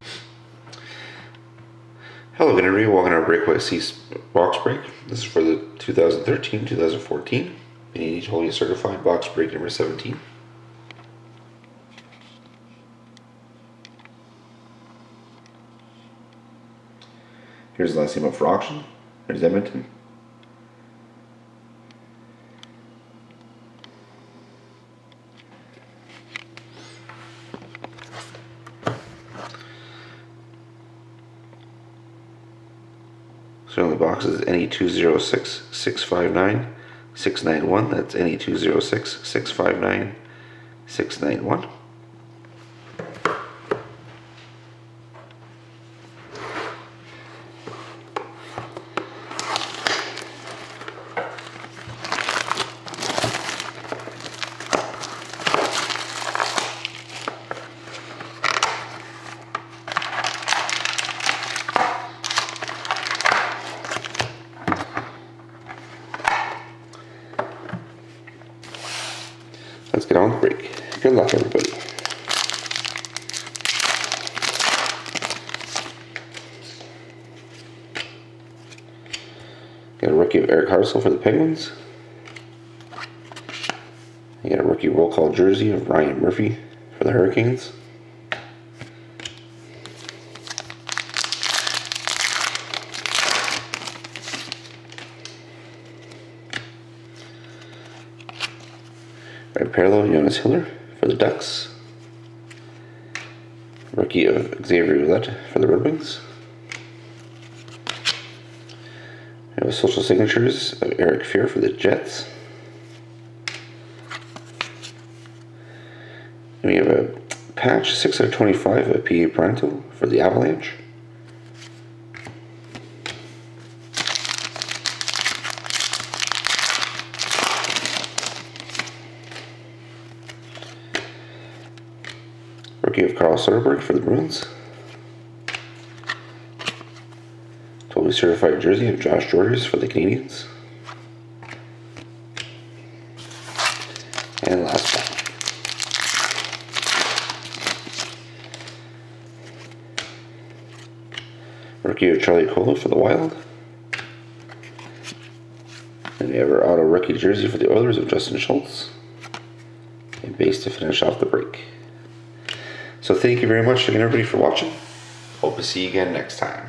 Hello again everybody, welcome to our Breakaway Cease box break. This is for the 2013-2014 Panini Totally Certified box break number 17. Here's the last team up for auction. There's Edmonton. So on the box is NE206-659-691. That's NE206-659-691. Let's get on with the break. Good luck, everybody. Got a rookie of Eric Harsel for the Penguins. You got a rookie roll call jersey of Ryan Murphy for the Hurricanes. Red parallel Jonas Hiller for the Ducks. Rookie of Xavier Ouellette for the Red Wings. We have social signatures of Eric Fear for the Jets. And we have a patch 6/25 of P.A. Pranto for the Avalanche. Rookie of Carl Soderberg for the Bruins. Totally certified jersey of Josh Jorders for the Canadiens. And last pack. Rookie of Charlie Cola for the Wild. And we have our auto rookie jersey for the Oilers of Justin Schultz. And base to finish off the break. So thank you very much again everybody for watching. Hope to see you again next time.